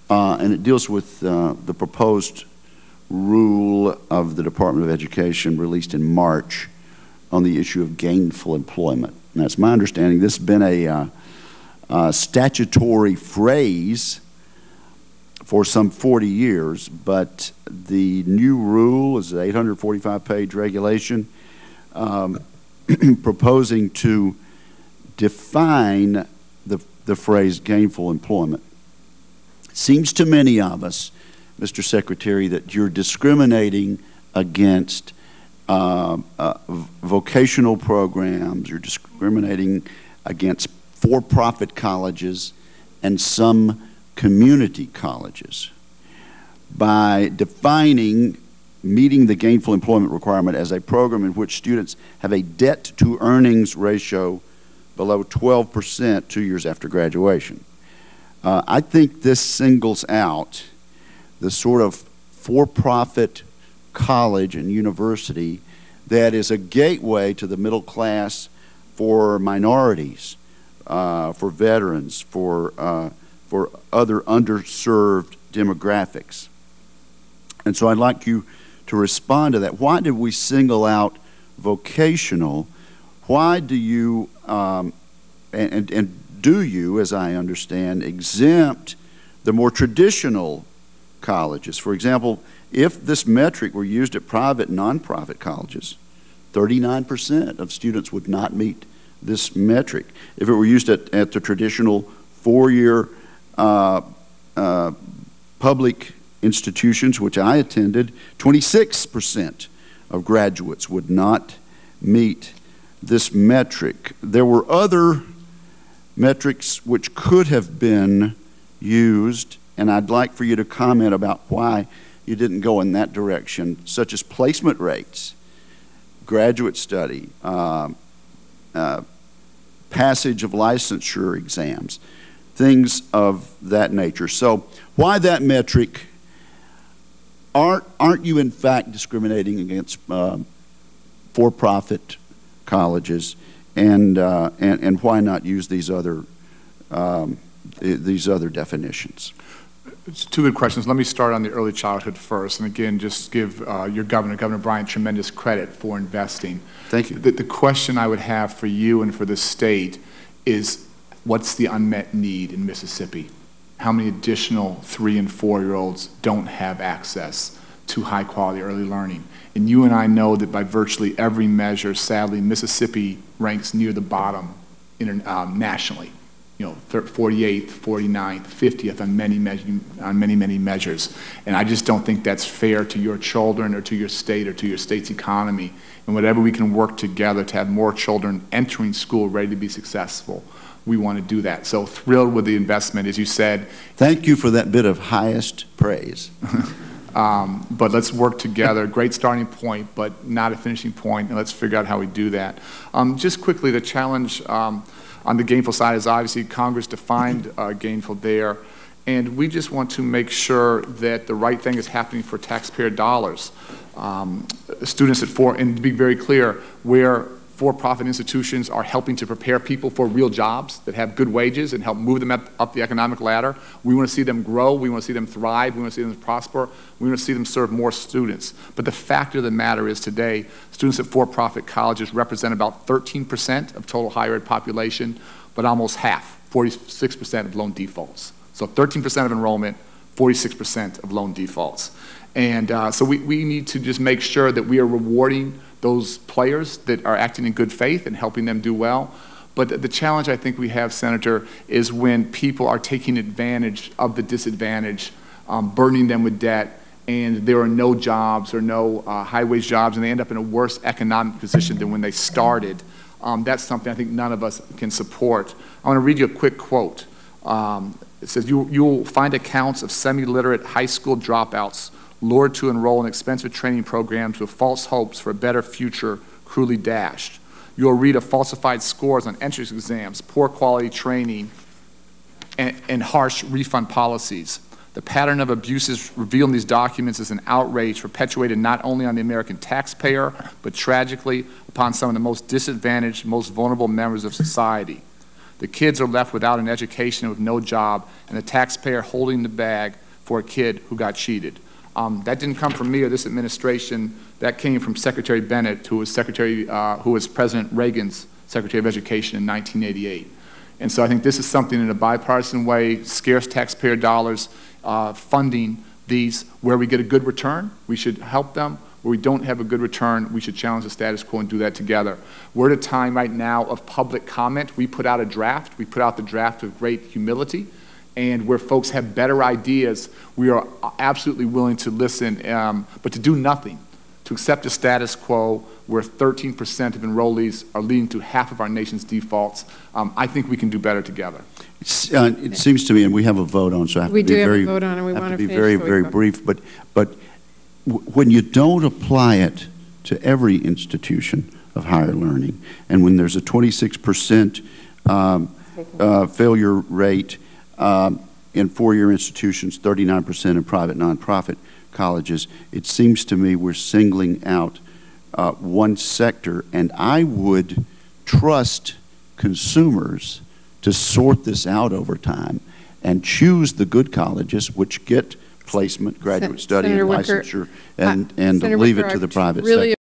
and it deals with the proposed rule of the Department of Education released in March on the issue of gainful employment. Now, it's my understanding this has been a statutory phrase for some 40 years, but the new rule is an 845-page regulation proposing to define the phrase gainful employment. Seems to many of us, Mr. Secretary, that you're discriminating against vocational programs, you're discriminating against for-profit colleges and some community colleges by defining meeting the gainful employment requirement as a program in which students have a debt-to-earnings ratio below 12% 2 years after graduation. I think this singles out the sort of for-profit college and university that is a gateway to the middle class for minorities, for veterans, for other underserved demographics. And so I'd like you to respond to that. Why did we single out vocational? Why do you, and do you, as I understand, exempt the more traditional colleges? For example, if this metric were used at private nonprofit colleges, 39% of students would not meet this metric. If it were used at the traditional four-year public institutions, which I attended, 26% of graduates would not meet this metric. There were other metrics which could have been used, and I'd like for you to comment about why you didn't go in that direction, such as placement rates, graduate study, passage of licensure exams, things of that nature. So why that metric? Aren't you in fact discriminating against for-profit colleges, and why not use these other definitions? It's two good questions. Let me start on the early childhood first, and again, just give your Governor Bryant, tremendous credit for investing. Thank you. The question I would have for you and for the state is, what's the unmet need in Mississippi? How many additional 3- and 4-year-olds don't have access to high-quality early learning? And you and I know that by virtually every measure, sadly, Mississippi ranks near the bottom nationally. You know, 48th, 49th, 50th on many measures. And I just don't think that's fair to your children or to your state or to your state's economy. And whatever we can work together to have more children entering school ready to be successful, we want to do that. So thrilled with the investment, as you said. Thank you for that bit of highest praise. But let's work together. Great starting point, but not a finishing point, and let's figure out how we do that. Just quickly, the challenge on the gainful side is obviously Congress defined gainful there, and we just want to make sure that the right thing is happening for taxpayer dollars. Students and to be very clear, where for-profit institutions are helping to prepare people for real jobs that have good wages and help move them up the economic ladder. We want to see them grow. We want to see them thrive. We want to see them prosper. We want to see them serve more students. But the fact of the matter is today, students at for-profit colleges represent about 13% of total higher ed population, but almost half, 46% of loan defaults. So 13% of enrollment, 46% of loan defaults. And so we need to just make sure that we are rewarding those players that are acting in good faith and helping them do well. But the challenge I think we have, Senator, is when people are taking advantage of the disadvantaged, burdening them with debt, and there are no jobs or no high-wage jobs, and they end up in a worse economic position than when they started. That's something I think none of us can support. I want to read you a quick quote. It says, you'll find accounts of semi-literate high school dropouts lured to enroll in expensive training programs with false hopes for a better future cruelly dashed. You'll read of falsified scores on entrance exams, poor quality training, and harsh refund policies. The pattern of abuses revealed in these documents is an outrage perpetuated not only on the American taxpayer, but tragically upon some of the most disadvantaged, most vulnerable members of society. The kids are left without an education and with no job, and the taxpayer holding the bag for a kid who got cheated. That didn't come from me or this administration. That came from Secretary Bennett, who was President Reagan's Secretary of Education in 1988. And so I think this is something in a bipartisan way, scarce taxpayer dollars, funding these. Where we get a good return, we should help them. Where we don't have a good return, we should challenge the status quo and do that together. We're at a time right now of public comment. We put out a draft. We put out the draft with great humility. And where folks have better ideas, we are absolutely willing to listen, but to do nothing, to accept the status quo where 13% of enrollees are leading to half of our nation's defaults. I think we can do better together. It seems to me, and we have a vote on, so I have to be very, vote on, and we want to be very, very brief. But when you don't apply it to every institution of higher learning, and when there's a 26% failure rate in four-year institutions, 39% in private nonprofit colleges, it seems to me we're singling out one sector, and I would trust consumers to sort this out over time and choose the good colleges which get placement, graduate study, and licensure, and leave it to the private sector.